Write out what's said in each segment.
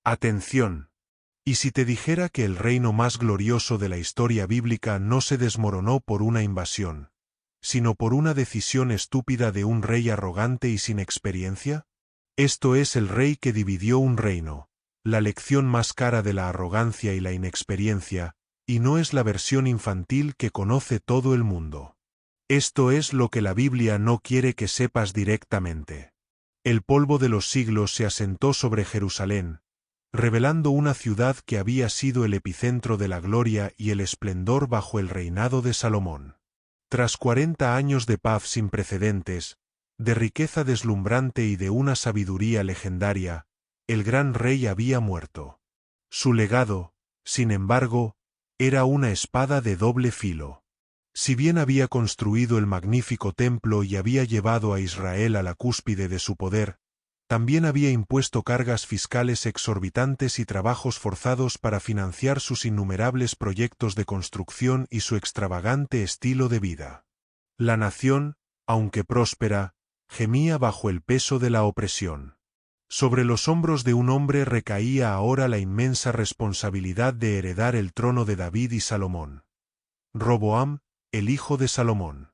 Atención. ¿Y si te dijera que el reino más glorioso de la historia bíblica no se desmoronó por una invasión, sino por una decisión estúpida de un rey arrogante y sin experiencia? Esto es el rey que dividió un reino, la lección más cara de la arrogancia y la inexperiencia, y no es la versión infantil que conoce todo el mundo. Esto es lo que la Biblia no quiere que sepas directamente. El polvo de los siglos se asentó sobre Jerusalén, revelando una ciudad que había sido el epicentro de la gloria y el esplendor bajo el reinado de Salomón. Tras 40 años de paz sin precedentes, de riqueza deslumbrante y de una sabiduría legendaria, el gran rey había muerto. Su legado, sin embargo, era una espada de doble filo. Si bien había construido el magnífico templo y había llevado a Israel a la cúspide de su poder, también había impuesto cargas fiscales exorbitantes y trabajos forzados para financiar sus innumerables proyectos de construcción y su extravagante estilo de vida. La nación, aunque próspera, gemía bajo el peso de la opresión. Sobre los hombros de un hombre recaía ahora la inmensa responsabilidad de heredar el trono de David y Salomón. Roboam, el hijo de Salomón.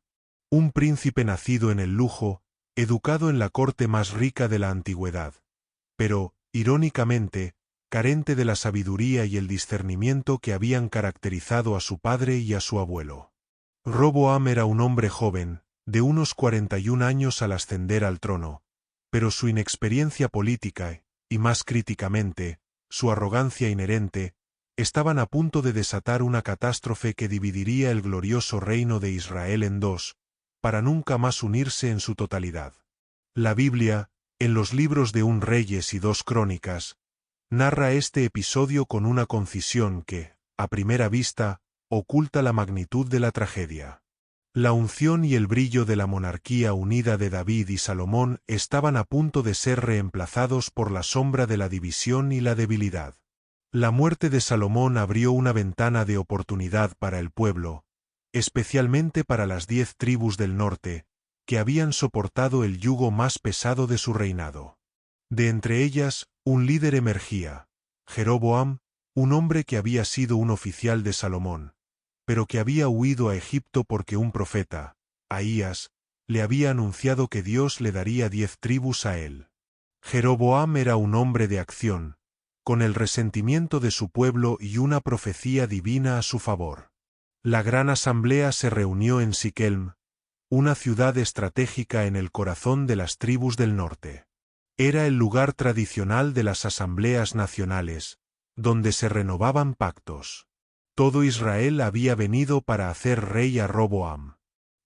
Un príncipe nacido en el lujo, educado en la corte más rica de la antigüedad, pero, irónicamente, carente de la sabiduría y el discernimiento que habían caracterizado a su padre y a su abuelo. Roboam era un hombre joven, de unos 41 años al ascender al trono, pero su inexperiencia política, y más críticamente, su arrogancia inherente, estaban a punto de desatar una catástrofe que dividiría el glorioso reino de Israel en dos, para nunca más unirse en su totalidad. La Biblia, en los libros de un Reyes y dos Crónicas, narra este episodio con una concisión que, a primera vista, oculta la magnitud de la tragedia. La unción y el brillo de la monarquía unida de David y Salomón estaban a punto de ser reemplazados por la sombra de la división y la debilidad. La muerte de Salomón abrió una ventana de oportunidad para el pueblo, especialmente para las 10 tribus del norte, que habían soportado el yugo más pesado de su reinado. De entre ellas, un líder emergía, Jeroboam, un hombre que había sido un oficial de Salomón, pero que había huido a Egipto porque un profeta, Ahías, le había anunciado que Dios le daría 10 tribus a él. Jeroboam era un hombre de acción, con el resentimiento de su pueblo y una profecía divina a su favor. La gran asamblea se reunió en Siquelm, una ciudad estratégica en el corazón de las tribus del norte. Era el lugar tradicional de las asambleas nacionales, donde se renovaban pactos. Todo Israel había venido para hacer rey a Roboam.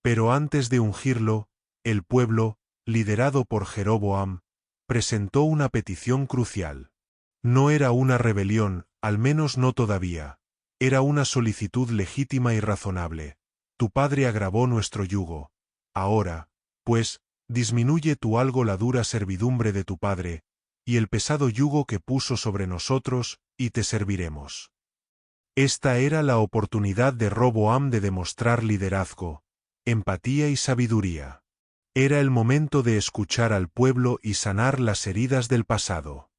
Pero antes de ungirlo, el pueblo, liderado por Jeroboam, presentó una petición crucial. No era una rebelión, al menos no todavía. Era una solicitud legítima y razonable. Tu padre agravó nuestro yugo. Ahora, pues, disminuye tú algo la dura servidumbre de tu padre, y el pesado yugo que puso sobre nosotros, y te serviremos. Esta era la oportunidad de Roboam de demostrar liderazgo, empatía y sabiduría. Era el momento de escuchar al pueblo y sanar las heridas del pasado.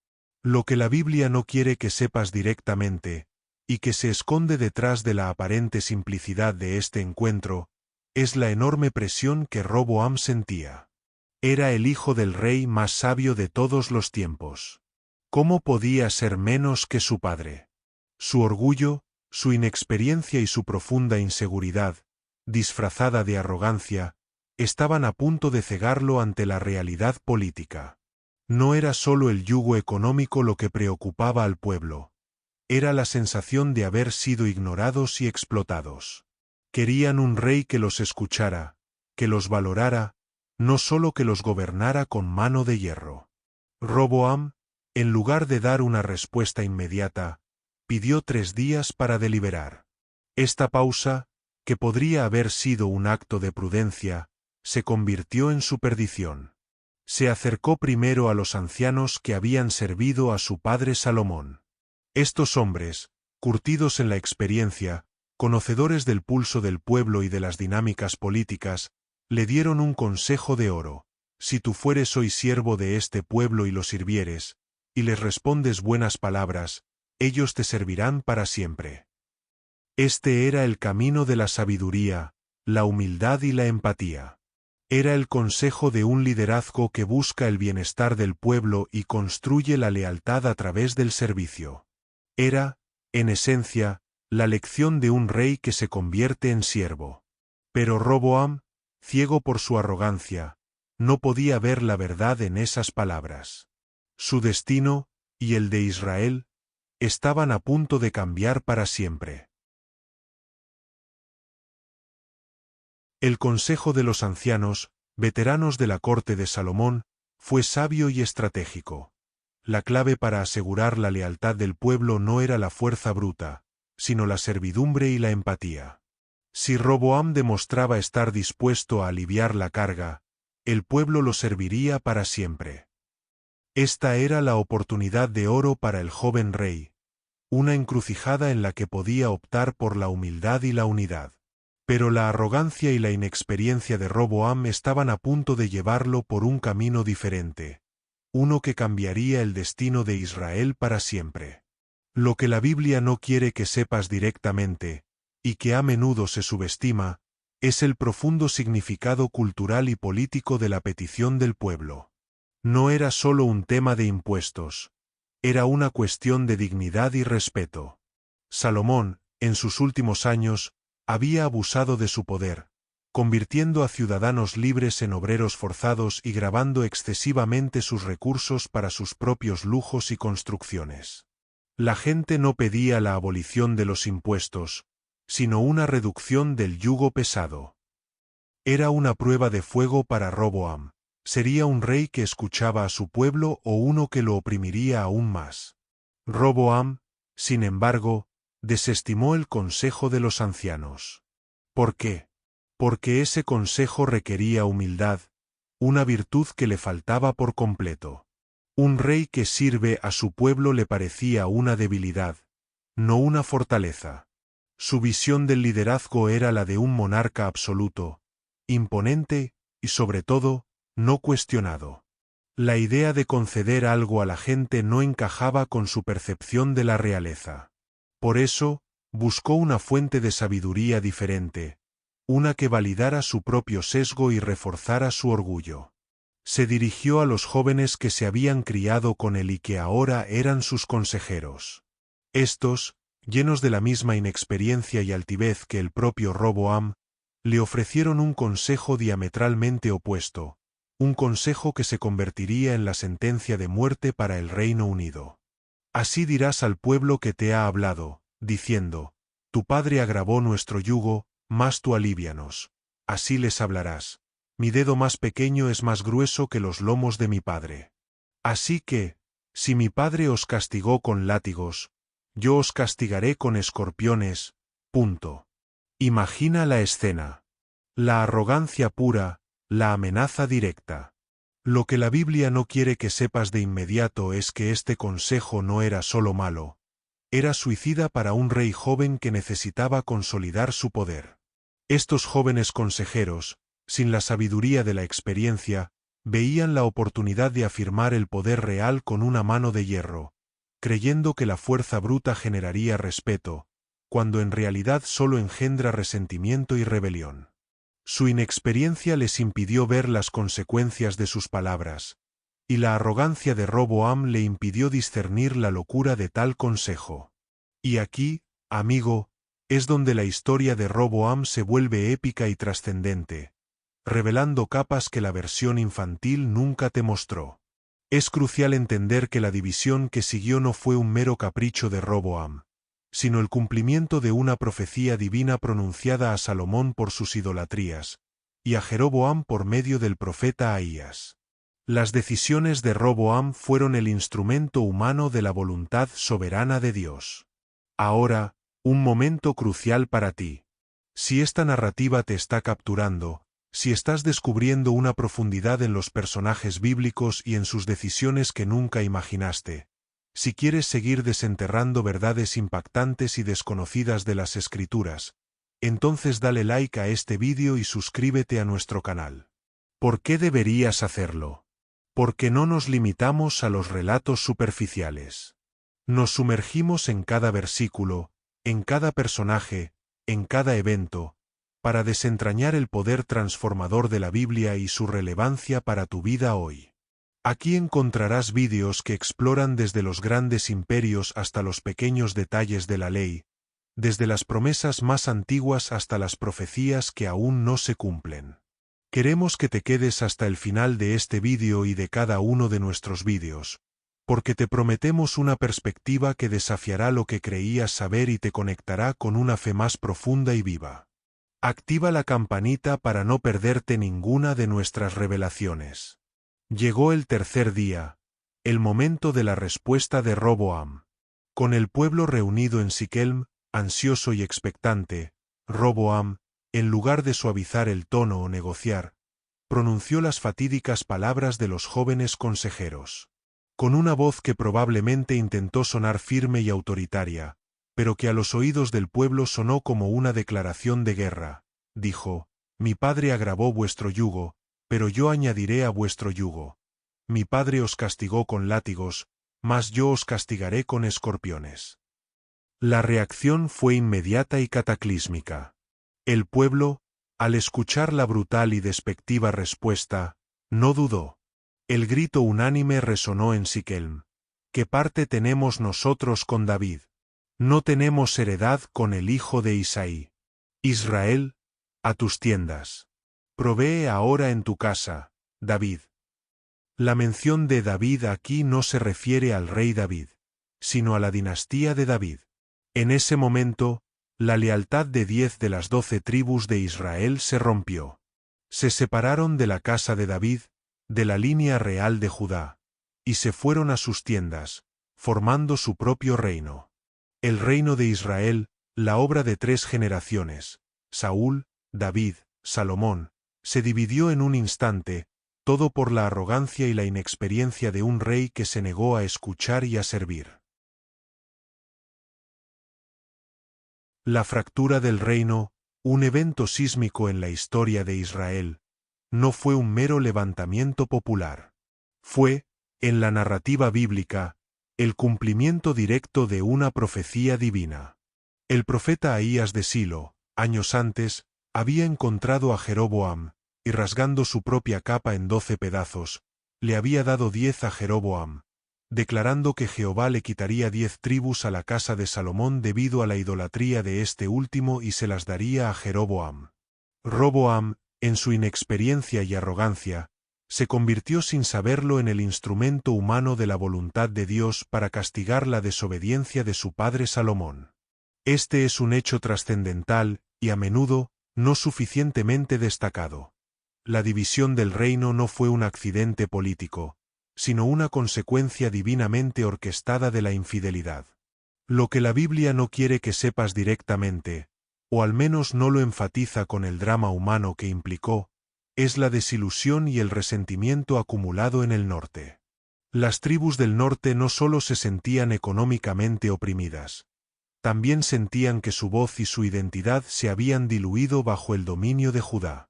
Lo que la Biblia no quiere que sepas directamente, y que se esconde detrás de la aparente simplicidad de este encuentro, es la enorme presión que Roboam sentía. Era el hijo del rey más sabio de todos los tiempos. ¿Cómo podía ser menos que su padre? Su orgullo, su inexperiencia y su profunda inseguridad, disfrazada de arrogancia, estaban a punto de cegarlo ante la realidad política. No era solo el yugo económico lo que preocupaba al pueblo. Era la sensación de haber sido ignorados y explotados. Querían un rey que los escuchara, que los valorara, no solo que los gobernara con mano de hierro. Roboam, en lugar de dar una respuesta inmediata, pidió 3 días para deliberar. Esta pausa, que podría haber sido un acto de prudencia, se convirtió en su perdición. Se acercó primero a los ancianos que habían servido a su padre Salomón. Estos hombres, curtidos en la experiencia, conocedores del pulso del pueblo y de las dinámicas políticas, le dieron un consejo de oro: si tú fueres hoy siervo de este pueblo y lo sirvieres, y les respondes buenas palabras, ellos te servirán para siempre. Este era el camino de la sabiduría, la humildad y la empatía. Era el consejo de un liderazgo que busca el bienestar del pueblo y construye la lealtad a través del servicio. Era, en esencia, la lección de un rey que se convierte en siervo. Pero Roboam, ciego por su arrogancia, no podía ver la verdad en esas palabras. Su destino, y el de Israel, estaban a punto de cambiar para siempre. El consejo de los ancianos, veteranos de la corte de Salomón, fue sabio y estratégico. La clave para asegurar la lealtad del pueblo no era la fuerza bruta, sino la servidumbre y la empatía. Si Roboam demostraba estar dispuesto a aliviar la carga, el pueblo lo serviría para siempre. Esta era la oportunidad de oro para el joven rey, una encrucijada en la que podía optar por la humildad y la unidad. Pero la arrogancia y la inexperiencia de Roboam estaban a punto de llevarlo por un camino diferente, uno que cambiaría el destino de Israel para siempre. Lo que la Biblia no quiere que sepas directamente, y que a menudo se subestima, es el profundo significado cultural y político de la petición del pueblo. No era solo un tema de impuestos, era una cuestión de dignidad y respeto. Salomón, en sus últimos años, había abusado de su poder, convirtiendo a ciudadanos libres en obreros forzados y gravando excesivamente sus recursos para sus propios lujos y construcciones. La gente no pedía la abolición de los impuestos, sino una reducción del yugo pesado. Era una prueba de fuego para Roboam. ¿Sería un rey que escuchaba a su pueblo o uno que lo oprimiría aún más? Roboam, sin embargo, desestimó el consejo de los ancianos. ¿Por qué? Porque ese consejo requería humildad, una virtud que le faltaba por completo. Un rey que sirve a su pueblo le parecía una debilidad, no una fortaleza. Su visión del liderazgo era la de un monarca absoluto, imponente y, sobre todo, no cuestionado. La idea de conceder algo a la gente no encajaba con su percepción de la realeza. Por eso, buscó una fuente de sabiduría diferente, una que validara su propio sesgo y reforzara su orgullo. Se dirigió a los jóvenes que se habían criado con él y que ahora eran sus consejeros. Estos, llenos de la misma inexperiencia y altivez que el propio Roboam, le ofrecieron un consejo diametralmente opuesto, un consejo que se convertiría en la sentencia de muerte para el Reino Unido. Así dirás al pueblo que te ha hablado, diciendo, tu padre agravó nuestro yugo, mas tú alívianos. Así les hablarás. Mi dedo más pequeño es más grueso que los lomos de mi padre. Así que, si mi padre os castigó con látigos, yo os castigaré con escorpiones. Punto. Imagina la escena. La arrogancia pura, la amenaza directa. Lo que la Biblia no quiere que sepas de inmediato es que este consejo no era solo malo, era suicida para un rey joven que necesitaba consolidar su poder. Estos jóvenes consejeros, sin la sabiduría de la experiencia, veían la oportunidad de afirmar el poder real con una mano de hierro, creyendo que la fuerza bruta generaría respeto, cuando en realidad solo engendra resentimiento y rebelión. Su inexperiencia les impidió ver las consecuencias de sus palabras, y la arrogancia de Roboam le impidió discernir la locura de tal consejo. Y aquí, amigo, es donde la historia de Roboam se vuelve épica y trascendente, revelando capas que la versión infantil nunca te mostró. Es crucial entender que la división que siguió no fue un mero capricho de Roboam, sino el cumplimiento de una profecía divina pronunciada a Salomón por sus idolatrías, y a Jeroboam por medio del profeta Ahías. Las decisiones de Roboam fueron el instrumento humano de la voluntad soberana de Dios. Ahora, un momento crucial para ti. Si esta narrativa te está capturando, si estás descubriendo una profundidad en los personajes bíblicos y en sus decisiones que nunca imaginaste, si quieres seguir desenterrando verdades impactantes y desconocidas de las Escrituras, entonces dale like a este vídeo y suscríbete a nuestro canal. ¿Por qué deberías hacerlo? Porque no nos limitamos a los relatos superficiales. Nos sumergimos en cada versículo, en cada personaje, en cada evento, para desentrañar el poder transformador de la Biblia y su relevancia para tu vida hoy. Aquí encontrarás vídeos que exploran desde los grandes imperios hasta los pequeños detalles de la ley, desde las promesas más antiguas hasta las profecías que aún no se cumplen. Queremos que te quedes hasta el final de este vídeo y de cada uno de nuestros vídeos, porque te prometemos una perspectiva que desafiará lo que creías saber y te conectará con una fe más profunda y viva. Activa la campanita para no perderte ninguna de nuestras revelaciones. Llegó el tercer día, el momento de la respuesta de Roboam. Con el pueblo reunido en Siquelm, ansioso y expectante, Roboam, en lugar de suavizar el tono o negociar, pronunció las fatídicas palabras de los jóvenes consejeros. Con una voz que probablemente intentó sonar firme y autoritaria, pero que a los oídos del pueblo sonó como una declaración de guerra, dijo: Mi padre agravó vuestro yugo, pero yo añadiré a vuestro yugo. Mi padre os castigó con látigos, mas yo os castigaré con escorpiones. La reacción fue inmediata y cataclísmica. El pueblo, al escuchar la brutal y despectiva respuesta, no dudó. El grito unánime resonó en Siquelm: ¿Qué parte tenemos nosotros con David? No tenemos heredad con el hijo de Isaí. Israel, a tus tiendas. Provee ahora en tu casa, David. La mención de David aquí no se refiere al rey David, sino a la dinastía de David. En ese momento, la lealtad de 10 de las 12 tribus de Israel se rompió. Se separaron de la casa de David, de la línea real de Judá, y se fueron a sus tiendas, formando su propio reino. El reino de Israel, la obra de 3 generaciones, Saúl, David, Salomón, se dividió en un instante, todo por la arrogancia y la inexperiencia de un rey que se negó a escuchar y a servir. La fractura del reino, un evento sísmico en la historia de Israel, no fue un mero levantamiento popular. Fue, en la narrativa bíblica, el cumplimiento directo de una profecía divina. El profeta Ahías de Silo, años antes, había encontrado a Jeroboam, y rasgando su propia capa en 12 pedazos, le había dado 10 a Jeroboam, declarando que Jehová le quitaría 10 tribus a la casa de Salomón debido a la idolatría de este último y se las daría a Jeroboam. Roboam, en su inexperiencia y arrogancia, se convirtió sin saberlo en el instrumento humano de la voluntad de Dios para castigar la desobediencia de su padre Salomón. Este es un hecho trascendental, y a menudo, no suficientemente destacado. La división del reino no fue un accidente político, sino una consecuencia divinamente orquestada de la infidelidad. Lo que la Biblia no quiere que sepas directamente, o al menos no lo enfatiza con el drama humano que implicó, es la desilusión y el resentimiento acumulado en el norte. Las tribus del norte no solo se sentían económicamente oprimidas, también sentían que su voz y su identidad se habían diluido bajo el dominio de Judá.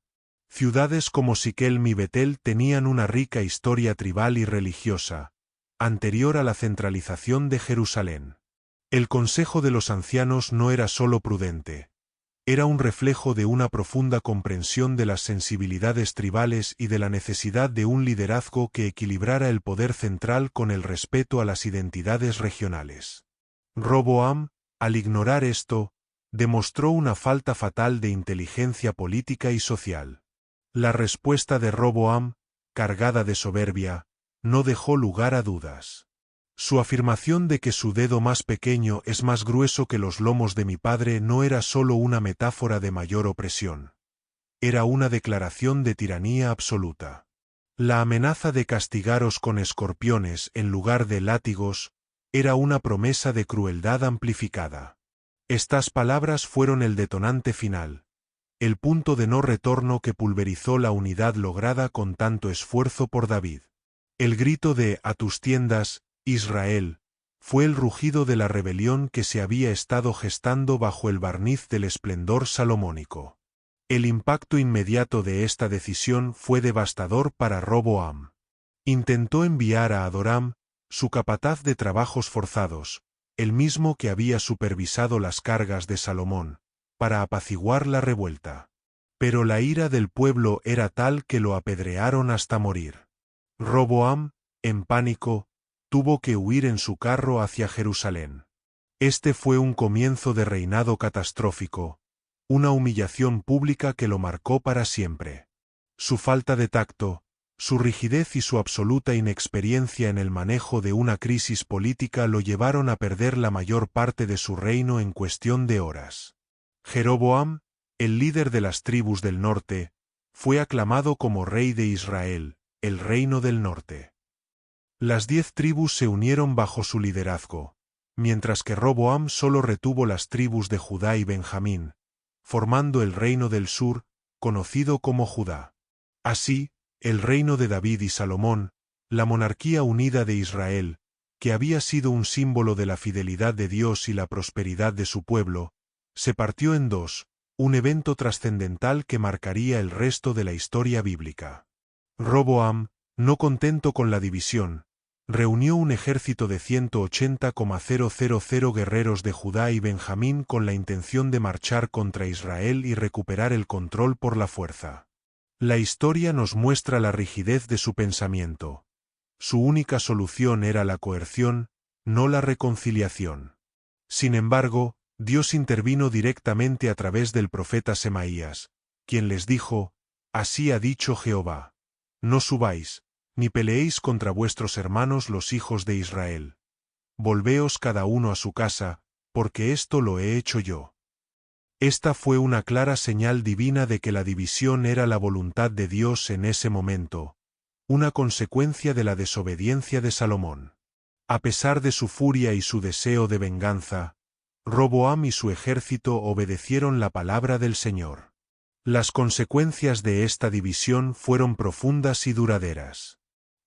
Ciudades como Siquelm y Betel tenían una rica historia tribal y religiosa, anterior a la centralización de Jerusalén. El consejo de los ancianos no era solo prudente, era un reflejo de una profunda comprensión de las sensibilidades tribales y de la necesidad de un liderazgo que equilibrara el poder central con el respeto a las identidades regionales. Roboam, al ignorar esto, demostró una falta fatal de inteligencia política y social. La respuesta de Roboam, cargada de soberbia, no dejó lugar a dudas. Su afirmación de que su dedo más pequeño es más grueso que los lomos de mi padre no era solo una metáfora de mayor opresión. Era una declaración de tiranía absoluta. La amenaza de castigaros con escorpiones en lugar de látigos era una promesa de crueldad amplificada. Estas palabras fueron el detonante final, el punto de no retorno que pulverizó la unidad lograda con tanto esfuerzo por David. El grito de «A tus tiendas, Israel», fue el rugido de la rebelión que se había estado gestando bajo el barniz del esplendor salomónico. El impacto inmediato de esta decisión fue devastador para Roboam. Intentó enviar a Adoram, su capataz de trabajos forzados, el mismo que había supervisado las cargas de Salomón, para apaciguar la revuelta. Pero la ira del pueblo era tal que lo apedrearon hasta morir. Roboam, en pánico, tuvo que huir en su carro hacia Jerusalén. Este fue un comienzo de reinado catastrófico, una humillación pública que lo marcó para siempre. Su falta de tacto, su rigidez y su absoluta inexperiencia en el manejo de una crisis política lo llevaron a perder la mayor parte de su reino en cuestión de horas. Jeroboam, el líder de las tribus del norte, fue aclamado como rey de Israel, el reino del norte. Las 10 tribus se unieron bajo su liderazgo, mientras que Roboam solo retuvo las tribus de Judá y Benjamín, formando el reino del sur, conocido como Judá. Así, el reino de David y Salomón, la monarquía unida de Israel, que había sido un símbolo de la fidelidad de Dios y la prosperidad de su pueblo, se partió en dos, un evento trascendental que marcaría el resto de la historia bíblica. Roboam, no contento con la división, reunió un ejército de 180,000 guerreros de Judá y Benjamín con la intención de marchar contra Israel y recuperar el control por la fuerza. La historia nos muestra la rigidez de su pensamiento. Su única solución era la coerción, no la reconciliación. Sin embargo, Dios intervino directamente a través del profeta Semaías, quien les dijo: «Así ha dicho Jehová. No subáis, ni peleéis contra vuestros hermanos los hijos de Israel. Volveos cada uno a su casa, porque esto lo he hecho yo». Esta fue una clara señal divina de que la división era la voluntad de Dios en ese momento, una consecuencia de la desobediencia de Salomón. A pesar de su furia y su deseo de venganza, Roboam y su ejército obedecieron la palabra del Señor. Las consecuencias de esta división fueron profundas y duraderas.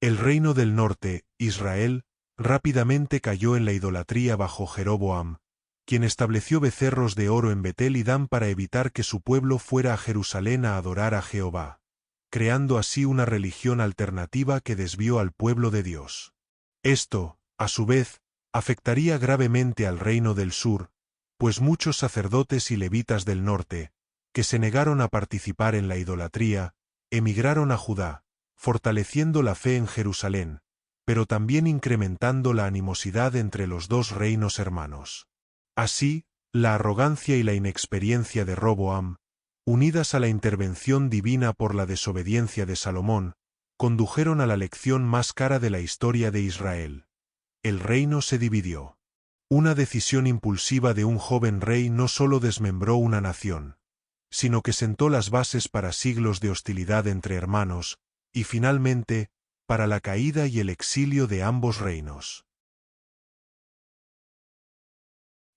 El reino del norte, Israel, rápidamente cayó en la idolatría bajo Jeroboam, quien estableció becerros de oro en Betel y Dan para evitar que su pueblo fuera a Jerusalén a adorar a Jehová, creando así una religión alternativa que desvió al pueblo de Dios. Esto, a su vez, afectaría gravemente al reino del sur, pues muchos sacerdotes y levitas del norte, que se negaron a participar en la idolatría, emigraron a Judá, fortaleciendo la fe en Jerusalén, pero también incrementando la animosidad entre los dos reinos hermanos. Así, la arrogancia y la inexperiencia de Roboam, unidas a la intervención divina por la desobediencia de Salomón, condujeron a la lección más cara de la historia de Israel. El reino se dividió. Una decisión impulsiva de un joven rey no solo desmembró una nación, sino que sentó las bases para siglos de hostilidad entre hermanos, y finalmente, para la caída y el exilio de ambos reinos.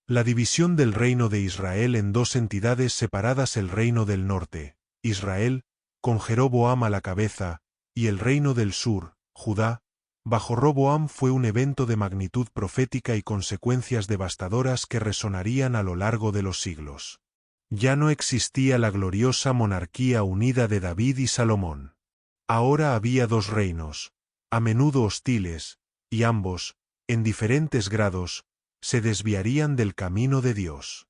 La división del reino de Israel en dos entidades separadas: el reino del norte, Israel, con Jeroboam a la cabeza, y el reino del sur, Judá, bajo Roboam, fue un evento de magnitud profética y consecuencias devastadoras que resonarían a lo largo de los siglos. Ya no existía la gloriosa monarquía unida de David y Salomón. Ahora había dos reinos, a menudo hostiles, y ambos, en diferentes grados, se desviarían del camino de Dios.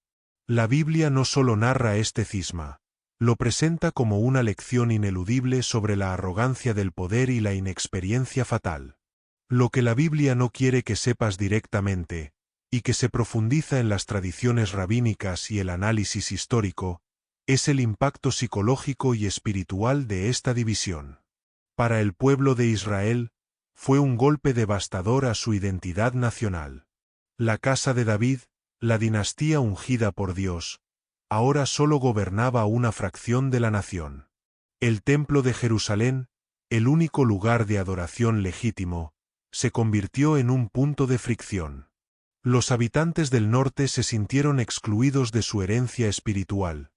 La Biblia no solo narra este cisma, lo presenta como una lección ineludible sobre la arrogancia del poder y la inexperiencia fatal. Lo que la Biblia no quiere que sepas directamente, y que se profundiza en las tradiciones rabínicas y el análisis histórico, es el impacto psicológico y espiritual de esta división. Para el pueblo de Israel, fue un golpe devastador a su identidad nacional. La casa de David, la dinastía ungida por Dios, ahora solo gobernaba una fracción de la nación. El templo de Jerusalén, el único lugar de adoración legítimo, se convirtió en un punto de fricción. Los habitantes del norte se sintieron excluidos de su herencia espiritual,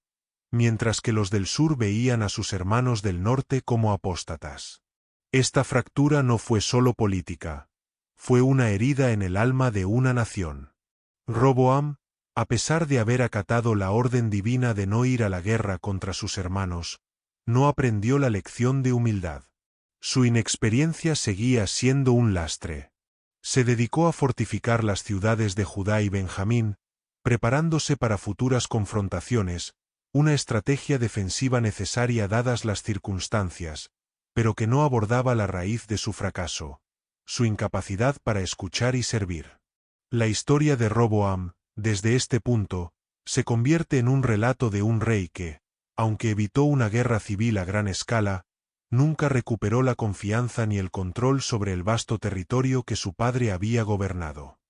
mientras que los del sur veían a sus hermanos del norte como apóstatas. Esta fractura no fue solo política, fue una herida en el alma de una nación. Roboam, a pesar de haber acatado la orden divina de no ir a la guerra contra sus hermanos, no aprendió la lección de humildad. Su inexperiencia seguía siendo un lastre. Se dedicó a fortificar las ciudades de Judá y Benjamín, preparándose para futuras confrontaciones, una estrategia defensiva necesaria dadas las circunstancias, pero que no abordaba la raíz de su fracaso, su incapacidad para escuchar y servir. La historia de Roboam, desde este punto, se convierte en un relato de un rey que, aunque evitó una guerra civil a gran escala, nunca recuperó la confianza ni el control sobre el vasto territorio que su padre había gobernado.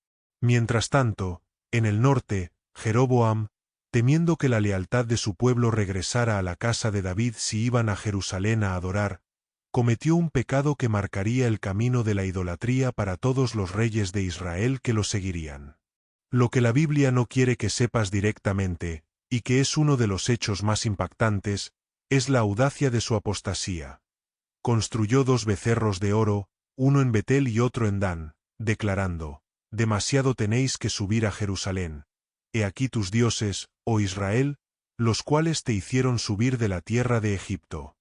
Mientras tanto, en el norte, Jeroboam, temiendo que la lealtad de su pueblo regresara a la casa de David si iban a Jerusalén a adorar, cometió un pecado que marcaría el camino de la idolatría para todos los reyes de Israel que lo seguirían. Lo que la Biblia no quiere que sepas directamente, y que es uno de los hechos más impactantes, es la audacia de su apostasía. Construyó 2 becerros de oro, uno en Betel y otro en Dan, declarando: «Demasiado tenéis que subir a Jerusalén. He aquí tus dioses, oh Israel, los cuales te hicieron subir de la tierra de Egipto».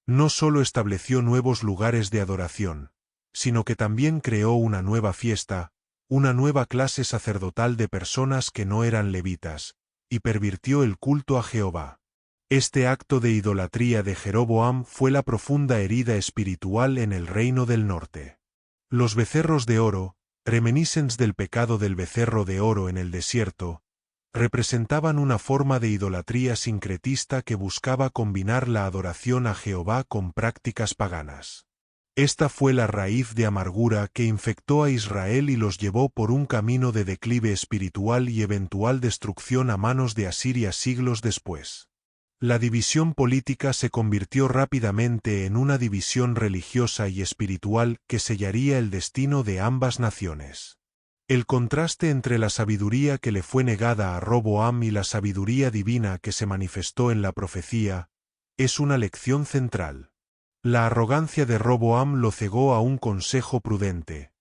No solo estableció nuevos lugares de adoración, sino que también creó una nueva fiesta, una nueva clase sacerdotal de personas que no eran levitas, y pervirtió el culto a Jehová. Este acto de idolatría de Jeroboam fue la profunda herida espiritual en el reino del norte. Los becerros de oro, reminiscens del pecado del becerro de oro en el desierto, representaban una forma de idolatría sincretista que buscaba combinar la adoración a Jehová con prácticas paganas. Esta fue la raíz de amargura que infectó a Israel y los llevó por un camino de declive espiritual y eventual destrucción a manos de Asiria siglos después. La división política se convirtió rápidamente en una división religiosa y espiritual que sellaría el destino de ambas naciones. El contraste entre la sabiduría que le fue negada a Roboam y la sabiduría divina que se manifestó en la profecía, es una lección central. La arrogancia de Roboam lo cegó a un consejo prudente,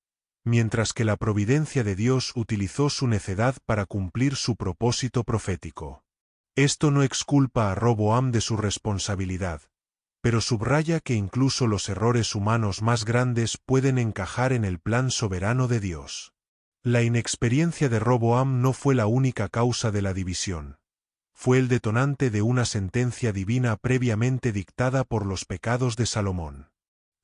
mientras que la providencia de Dios utilizó su necedad para cumplir su propósito profético. Esto no exculpa a Roboam de su responsabilidad, pero subraya que incluso los errores humanos más grandes pueden encajar en el plan soberano de Dios. La inexperiencia de Roboam no fue la única causa de la división. Fue el detonante de una sentencia divina previamente dictada por los pecados de Salomón.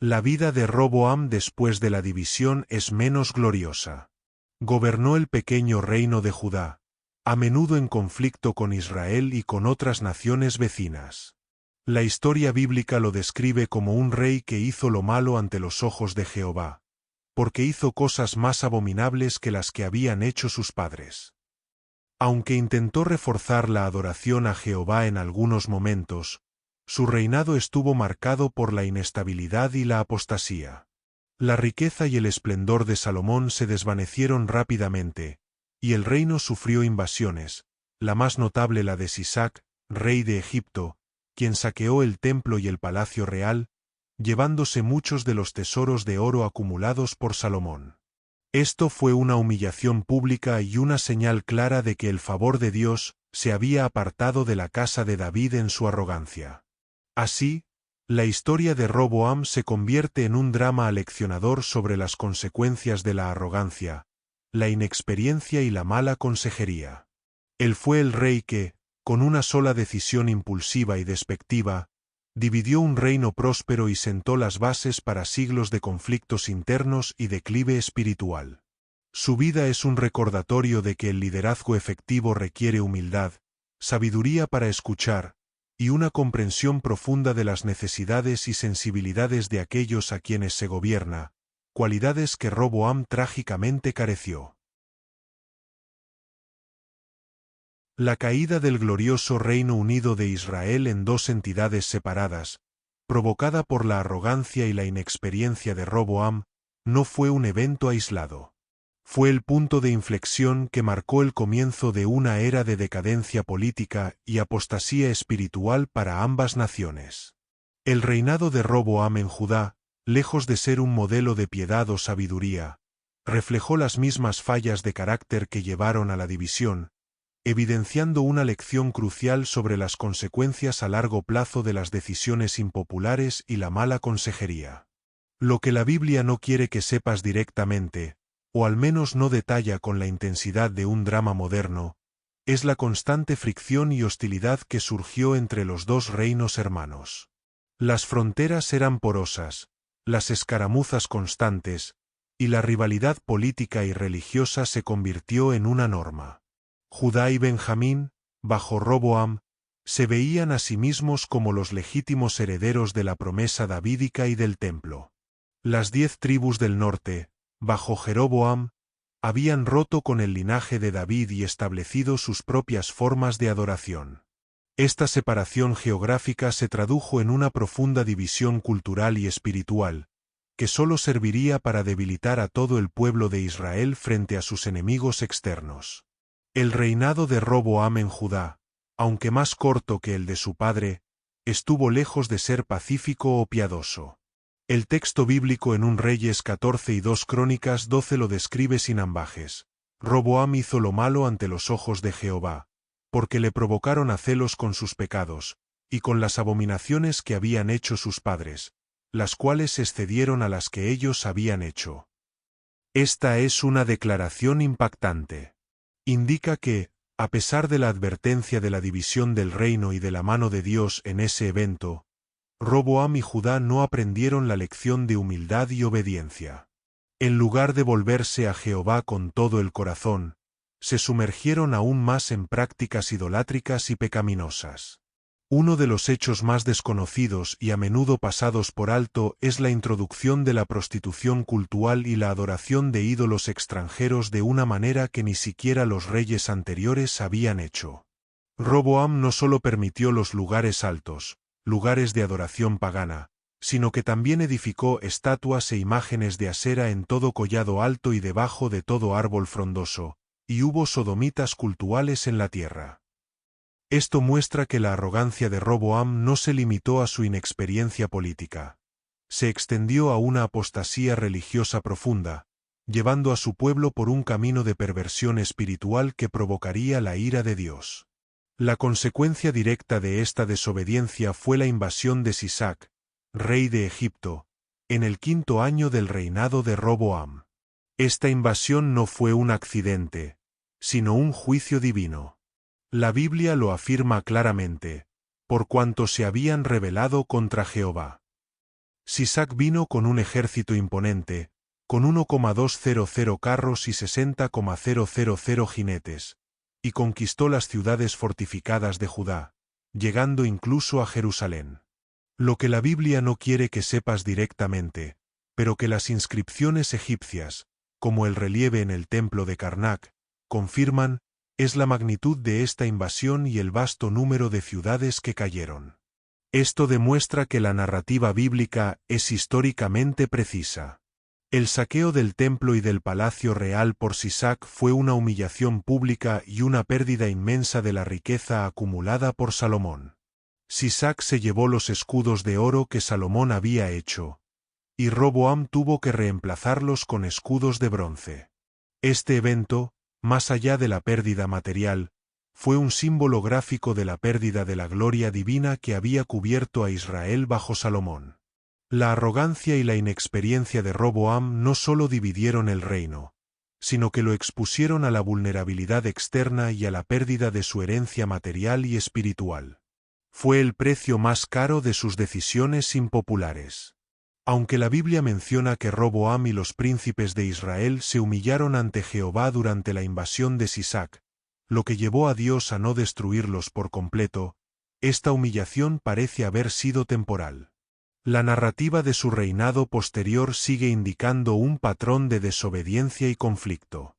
La vida de Roboam después de la división es menos gloriosa. Gobernó el pequeño reino de Judá, a menudo en conflicto con Israel y con otras naciones vecinas. La historia bíblica lo describe como un rey que hizo lo malo ante los ojos de Jehová, porque hizo cosas más abominables que las que habían hecho sus padres. Aunque intentó reforzar la adoración a Jehová en algunos momentos, su reinado estuvo marcado por la inestabilidad y la apostasía. La riqueza y el esplendor de Salomón se desvanecieron rápidamente, y el reino sufrió invasiones, la más notable la de Sisac, rey de Egipto, quien saqueó el templo y el palacio real, llevándose muchos de los tesoros de oro acumulados por Salomón. Esto fue una humillación pública y una señal clara de que el favor de Dios se había apartado de la casa de David en su arrogancia. Así, la historia de Roboam se convierte en un drama aleccionador sobre las consecuencias de la arrogancia, la inexperiencia y la mala consejería. Él fue el rey que, con una sola decisión impulsiva y despectiva, dividió un reino próspero y sentó las bases para siglos de conflictos internos y declive espiritual. Su vida es un recordatorio de que el liderazgo efectivo requiere humildad, sabiduría para escuchar, y una comprensión profunda de las necesidades y sensibilidades de aquellos a quienes se gobierna, cualidades que Roboam trágicamente careció. La caída del glorioso Reino Unido de Israel en 2 entidades separadas, provocada por la arrogancia y la inexperiencia de Roboam, no fue un evento aislado. Fue el punto de inflexión que marcó el comienzo de una era de decadencia política y apostasía espiritual para ambas naciones. El reinado de Roboam en Judá, lejos de ser un modelo de piedad o sabiduría, reflejó las mismas fallas de carácter que llevaron a la división, evidenciando una lección crucial sobre las consecuencias a largo plazo de las decisiones impopulares y la mala consejería. Lo que la Biblia no quiere que sepas directamente, o al menos no detalla con la intensidad de un drama moderno, es la constante fricción y hostilidad que surgió entre los dos reinos hermanos. Las fronteras eran porosas, las escaramuzas constantes, y la rivalidad política y religiosa se convirtió en una norma. Judá y Benjamín, bajo Roboam, se veían a sí mismos como los legítimos herederos de la promesa davídica y del templo. Las 10 tribus del norte, bajo Jeroboam, habían roto con el linaje de David y establecido sus propias formas de adoración. Esta separación geográfica se tradujo en una profunda división cultural y espiritual, que solo serviría para debilitar a todo el pueblo de Israel frente a sus enemigos externos. El reinado de Roboam en Judá, aunque más corto que el de su padre, estuvo lejos de ser pacífico o piadoso. El texto bíblico en 1 Reyes 14 y 2 Crónicas 12 lo describe sin ambajes. Roboam hizo lo malo ante los ojos de Jehová, porque le provocaron a celos con sus pecados, y con las abominaciones que habían hecho sus padres, las cuales excedieron a las que ellos habían hecho. Esta es una declaración impactante. Indica que, a pesar de la advertencia de la división del reino y de la mano de Dios en ese evento, Roboam y Judá no aprendieron la lección de humildad y obediencia. En lugar de volverse a Jehová con todo el corazón, se sumergieron aún más en prácticas idolátricas y pecaminosas. Uno de los hechos más desconocidos y a menudo pasados por alto es la introducción de la prostitución cultural y la adoración de ídolos extranjeros de una manera que ni siquiera los reyes anteriores habían hecho. Roboam no solo permitió los lugares altos, lugares de adoración pagana, sino que también edificó estatuas e imágenes de Asera en todo collado alto y debajo de todo árbol frondoso, y hubo sodomitas cultuales en la tierra. Esto muestra que la arrogancia de Roboam no se limitó a su inexperiencia política. Se extendió a una apostasía religiosa profunda, llevando a su pueblo por un camino de perversión espiritual que provocaría la ira de Dios. La consecuencia directa de esta desobediencia fue la invasión de Sisac, rey de Egipto, en el 5º año del reinado de Roboam. Esta invasión no fue un accidente, sino un juicio divino. La Biblia lo afirma claramente, por cuanto se habían rebelado contra Jehová. Sisac vino con un ejército imponente, con 1,200 carros y 60,000 jinetes, y conquistó las ciudades fortificadas de Judá, llegando incluso a Jerusalén. Lo que la Biblia no quiere que sepas directamente, pero que las inscripciones egipcias, como el relieve en el templo de Karnak, confirman, es la magnitud de esta invasión y el vasto número de ciudades que cayeron. Esto demuestra que la narrativa bíblica es históricamente precisa. El saqueo del templo y del palacio real por Sisac fue una humillación pública y una pérdida inmensa de la riqueza acumulada por Salomón. Sisac se llevó los escudos de oro que Salomón había hecho, y Roboam tuvo que reemplazarlos con escudos de bronce. Este evento, más allá de la pérdida material, fue un símbolo gráfico de la pérdida de la gloria divina que había cubierto a Israel bajo Salomón. La arrogancia y la inexperiencia de Roboam no solo dividieron el reino, sino que lo expusieron a la vulnerabilidad externa y a la pérdida de su herencia material y espiritual. Fue el precio más caro de sus decisiones impopulares. Aunque la Biblia menciona que Roboam y los príncipes de Israel se humillaron ante Jehová durante la invasión de Sisac, lo que llevó a Dios a no destruirlos por completo, esta humillación parece haber sido temporal. La narrativa de su reinado posterior sigue indicando un patrón de desobediencia y conflicto.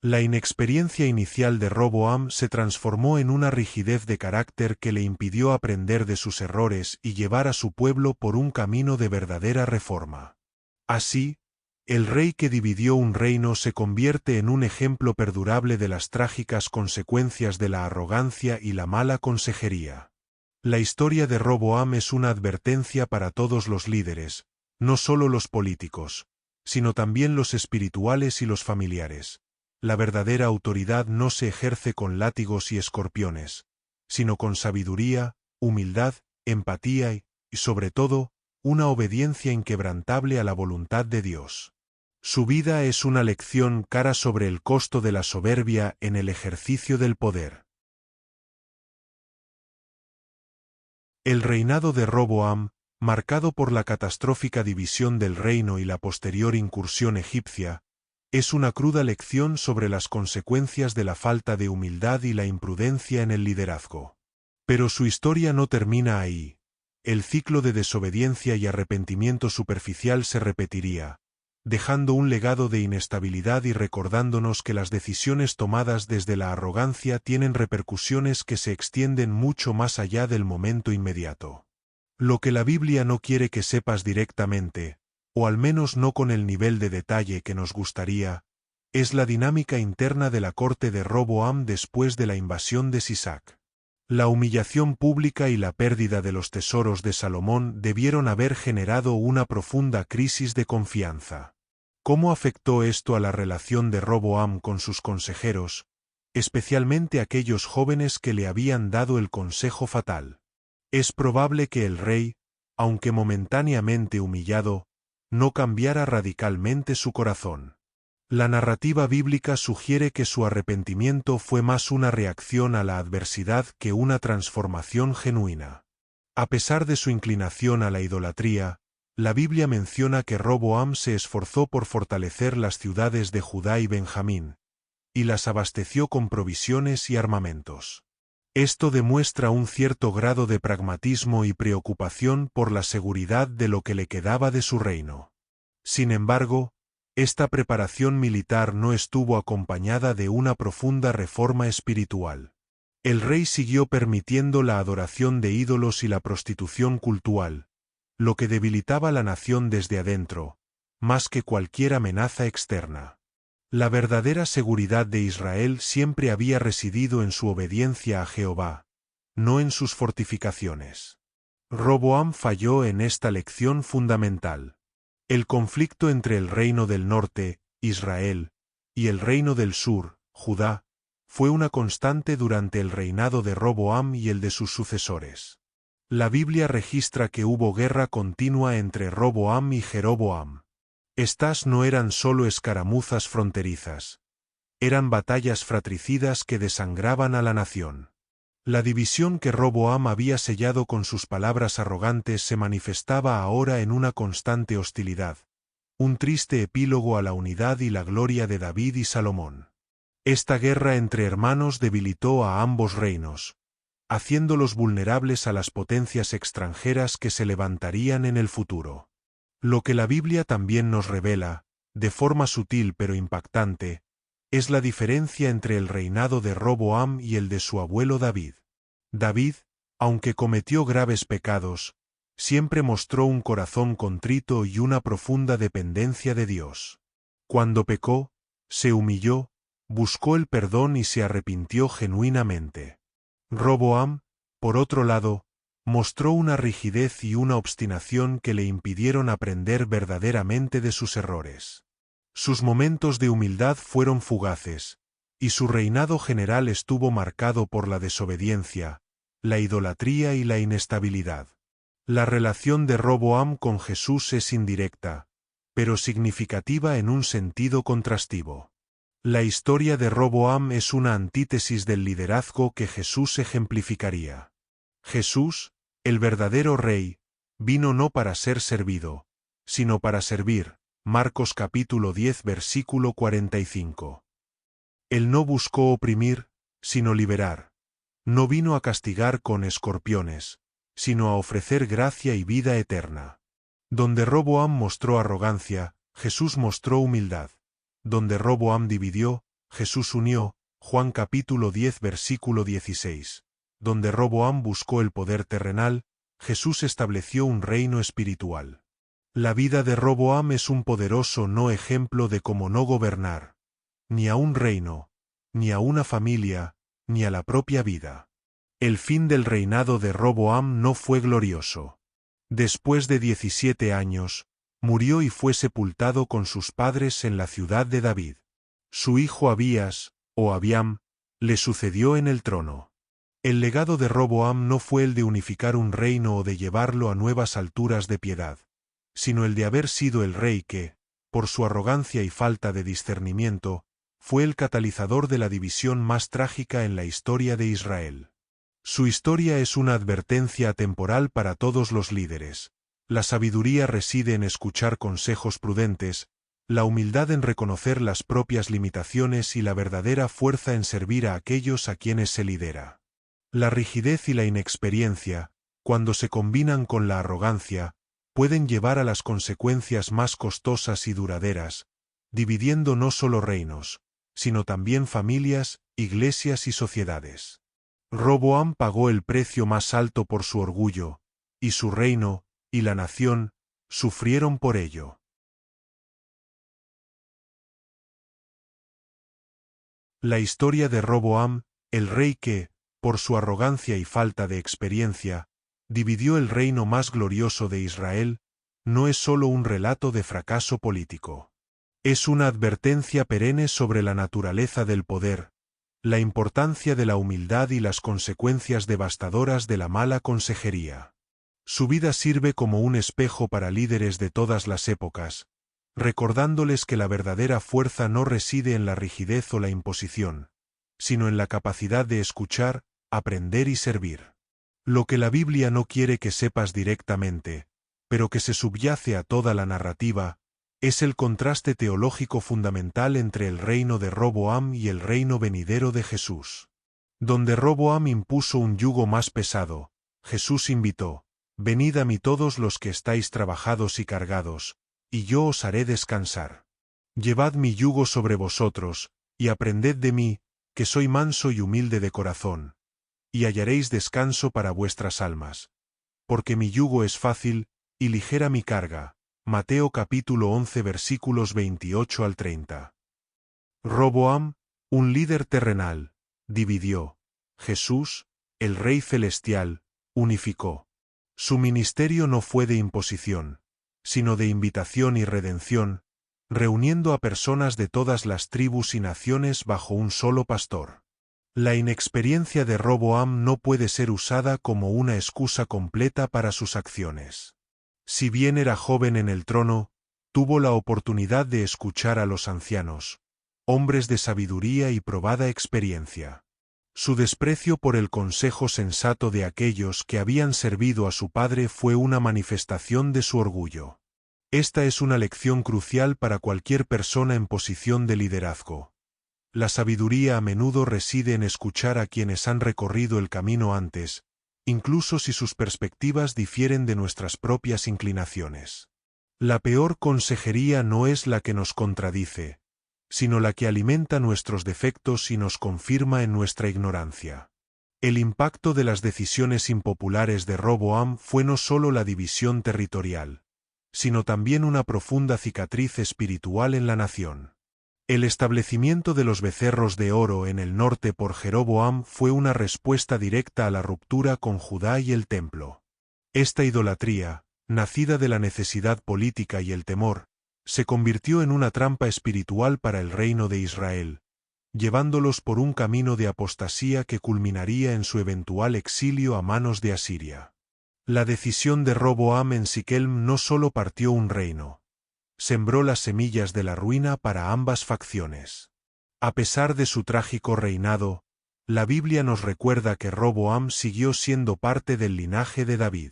La inexperiencia inicial de Roboam se transformó en una rigidez de carácter que le impidió aprender de sus errores y llevar a su pueblo por un camino de verdadera reforma. Así, el rey que dividió un reino se convierte en un ejemplo perdurable de las trágicas consecuencias de la arrogancia y la mala consejería. La historia de Roboam es una advertencia para todos los líderes, no solo los políticos, sino también los espirituales y los familiares. la verdadera autoridad no se ejerce con látigos y escorpiones, sino con sabiduría, humildad, empatía y, sobre todo, una obediencia inquebrantable a la voluntad de Dios. Su vida es una lección cara sobre el costo de la soberbia en el ejercicio del poder. El reinado de Roboam, marcado por la catastrófica división del reino y la posterior incursión egipcia, es una cruda lección sobre las consecuencias de la falta de humildad y la imprudencia en el liderazgo. Pero su historia no termina ahí. El ciclo de desobediencia y arrepentimiento superficial se repetiría, dejando un legado de inestabilidad y recordándonos que las decisiones tomadas desde la arrogancia tienen repercusiones que se extienden mucho más allá del momento inmediato. Lo que la Biblia no quiere que sepas directamente, o al menos no con el nivel de detalle que nos gustaría, es la dinámica interna de la corte de Roboam después de la invasión de Sisac. La humillación pública y la pérdida de los tesoros de Salomón debieron haber generado una profunda crisis de confianza. ¿Cómo afectó esto a la relación de Roboam con sus consejeros, especialmente aquellos jóvenes que le habían dado el consejo fatal? Es probable que el rey, aunque momentáneamente humillado, no cambiara radicalmente su corazón. La narrativa bíblica sugiere que su arrepentimiento fue más una reacción a la adversidad que una transformación genuina. A pesar de su inclinación a la idolatría, la Biblia menciona que Roboam se esforzó por fortalecer las ciudades de Judá y Benjamín, y las abasteció con provisiones y armamentos. Esto demuestra un cierto grado de pragmatismo y preocupación por la seguridad de lo que le quedaba de su reino. Sin embargo, esta preparación militar no estuvo acompañada de una profunda reforma espiritual. El rey siguió permitiendo la adoración de ídolos y la prostitución cultural, lo que debilitaba la nación desde adentro, más que cualquier amenaza externa. La verdadera seguridad de Israel siempre había residido en su obediencia a Jehová, no en sus fortificaciones. Roboam falló en esta lección fundamental. El conflicto entre el reino del norte, Israel, y el reino del sur, Judá, fue una constante durante el reinado de Roboam y el de sus sucesores. La Biblia registra que hubo guerra continua entre Roboam y Jeroboam. Estas no eran solo escaramuzas fronterizas. Eran batallas fratricidas que desangraban a la nación. La división que Roboam había sellado con sus palabras arrogantes se manifestaba ahora en una constante hostilidad, un triste epílogo a la unidad y la gloria de David y Salomón. Esta guerra entre hermanos debilitó a ambos reinos, haciéndolos vulnerables a las potencias extranjeras que se levantarían en el futuro. Lo que la Biblia también nos revela, de forma sutil pero impactante, es la diferencia entre el reinado de Roboam y el de su abuelo David. David, aunque cometió graves pecados, siempre mostró un corazón contrito y una profunda dependencia de Dios. Cuando pecó, se humilló, buscó el perdón y se arrepintió genuinamente. Roboam, por otro lado, mostró una rigidez y una obstinación que le impidieron aprender verdaderamente de sus errores. Sus momentos de humildad fueron fugaces, y su reinado general estuvo marcado por la desobediencia, la idolatría y la inestabilidad. La relación de Roboam con Jesús es indirecta, pero significativa en un sentido contrastivo. La historia de Roboam es una antítesis del liderazgo que Jesús ejemplificaría. Jesús, el verdadero rey, vino no para ser servido, sino para servir. Marcos capítulo 10 versículo 45. Él no buscó oprimir, sino liberar. No vino a castigar con escorpiones, sino a ofrecer gracia y vida eterna. Donde Roboam mostró arrogancia, Jesús mostró humildad. Donde Roboam dividió, Jesús unió. Juan capítulo 10 versículo 16. Donde Roboam buscó el poder terrenal, Jesús estableció un reino espiritual. La vida de Roboam es un poderoso no ejemplo de cómo no gobernar, ni a un reino, ni a una familia, ni a la propia vida. El fin del reinado de Roboam no fue glorioso. Después de 17 años, murió y fue sepultado con sus padres en la ciudad de David. Su hijo Abías, o Abiam, le sucedió en el trono. El legado de Roboam no fue el de unificar un reino o de llevarlo a nuevas alturas de piedad, sino el de haber sido el rey que, por su arrogancia y falta de discernimiento, fue el catalizador de la división más trágica en la historia de Israel. Su historia es una advertencia atemporal para todos los líderes. La sabiduría reside en escuchar consejos prudentes, la humildad en reconocer las propias limitaciones y la verdadera fuerza en servir a aquellos a quienes se lidera. La rigidez y la inexperiencia, cuando se combinan con la arrogancia, pueden llevar a las consecuencias más costosas y duraderas, dividiendo no solo reinos, sino también familias, iglesias y sociedades. Roboam pagó el precio más alto por su orgullo, y su reino, y la nación, sufrieron por ello. La historia de Roboam, el rey que, por su arrogancia y falta de experiencia, dividió el reino más glorioso de Israel, no es solo un relato de fracaso político. Es una advertencia perenne sobre la naturaleza del poder, la importancia de la humildad y las consecuencias devastadoras de la mala consejería. Su vida sirve como un espejo para líderes de todas las épocas, recordándoles que la verdadera fuerza no reside en la rigidez o la imposición, sino en la capacidad de escuchar, aprender y servir. Lo que la Biblia no quiere que sepas directamente, pero que se subyace a toda la narrativa, es el contraste teológico fundamental entre el reino de Roboam y el reino venidero de Jesús. Donde Roboam impuso un yugo más pesado, Jesús invitó: «Venid a mí todos los que estáis trabajados y cargados, y yo os haré descansar. Llevad mi yugo sobre vosotros, y aprended de mí, que soy manso y humilde de corazón, y hallaréis descanso para vuestras almas. Porque mi yugo es fácil, y ligera mi carga». Mateo capítulo 11 versículos 28 al 30. Roboam, un líder terrenal, dividió. Jesús, el Rey celestial, unificó. Su ministerio no fue de imposición, sino de invitación y redención, reuniendo a personas de todas las tribus y naciones bajo un solo pastor. La inexperiencia de Roboam no puede ser usada como una excusa completa para sus acciones. Si bien era joven en el trono, tuvo la oportunidad de escuchar a los ancianos, hombres de sabiduría y probada experiencia. Su desprecio por el consejo sensato de aquellos que habían servido a su padre fue una manifestación de su orgullo. Esta es una lección crucial para cualquier persona en posición de liderazgo. La sabiduría a menudo reside en escuchar a quienes han recorrido el camino antes, incluso si sus perspectivas difieren de nuestras propias inclinaciones. La peor consejería no es la que nos contradice, sino la que alimenta nuestros defectos y nos confirma en nuestra ignorancia. El impacto de las decisiones impopulares de Roboam fue no solo la división territorial, sino también una profunda cicatriz espiritual en la nación. El establecimiento de los becerros de oro en el norte por Jeroboam fue una respuesta directa a la ruptura con Judá y el templo. Esta idolatría, nacida de la necesidad política y el temor, se convirtió en una trampa espiritual para el reino de Israel, llevándolos por un camino de apostasía que culminaría en su eventual exilio a manos de Asiria. La decisión de Roboam en Siquelm no solo partió un reino, sembró las semillas de la ruina para ambas facciones. A pesar de su trágico reinado, la Biblia nos recuerda que Roboam siguió siendo parte del linaje de David.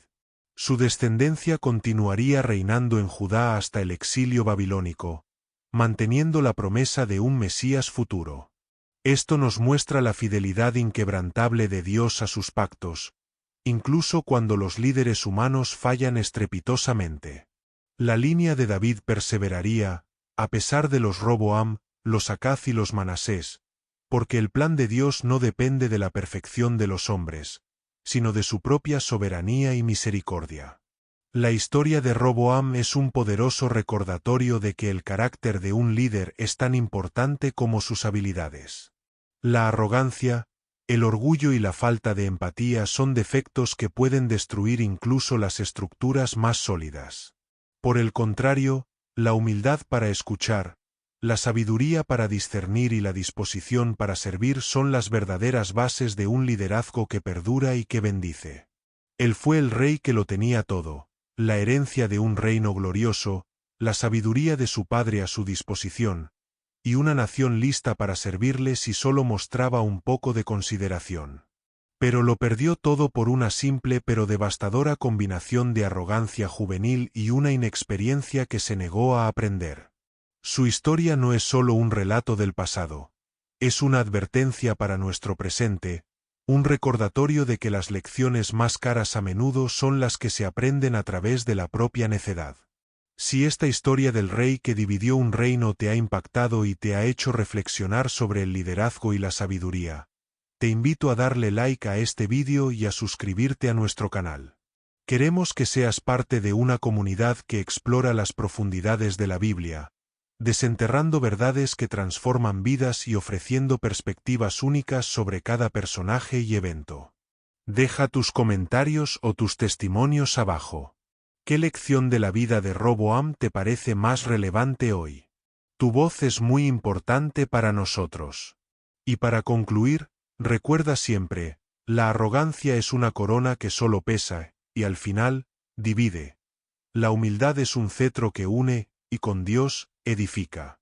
Su descendencia continuaría reinando en Judá hasta el exilio babilónico, manteniendo la promesa de un Mesías futuro. Esto nos muestra la fidelidad inquebrantable de Dios a sus pactos, incluso cuando los líderes humanos fallan estrepitosamente. La línea de David perseveraría, a pesar de los Roboam, los Acaz y los Manasés, porque el plan de Dios no depende de la perfección de los hombres, sino de su propia soberanía y misericordia. La historia de Roboam es un poderoso recordatorio de que el carácter de un líder es tan importante como sus habilidades. La arrogancia, el orgullo y la falta de empatía son defectos que pueden destruir incluso las estructuras más sólidas. Por el contrario, la humildad para escuchar, La sabiduría para discernir y la disposición para servir son las verdaderas bases de un liderazgo que perdura y que bendice. Él fue el rey que lo tenía todo, la herencia de un reino glorioso, la sabiduría de su padre a su disposición, y una nación lista para servirle si solo mostraba un poco de consideración. Pero lo perdió todo por una simple pero devastadora combinación de arrogancia juvenil y una inexperiencia que se negó a aprender. Su historia no es solo un relato del pasado, es una advertencia para nuestro presente, un recordatorio de que las lecciones más caras a menudo son las que se aprenden a través de la propia necedad. Si esta historia del rey que dividió un reino te ha impactado y te ha hecho reflexionar sobre el liderazgo y la sabiduría, te invito a darle like a este vídeo y a suscribirte a nuestro canal. Queremos que seas parte de una comunidad que explora las profundidades de la Biblia, desenterrando verdades que transforman vidas y ofreciendo perspectivas únicas sobre cada personaje y evento. Deja tus comentarios o tus testimonios abajo. ¿Qué lección de la vida de Roboam te parece más relevante hoy? Tu voz es muy importante para nosotros. Y para concluir, recuerda siempre, la arrogancia es una corona que solo pesa, y al final, divide. La humildad es un cetro que une, y con Dios, edifica.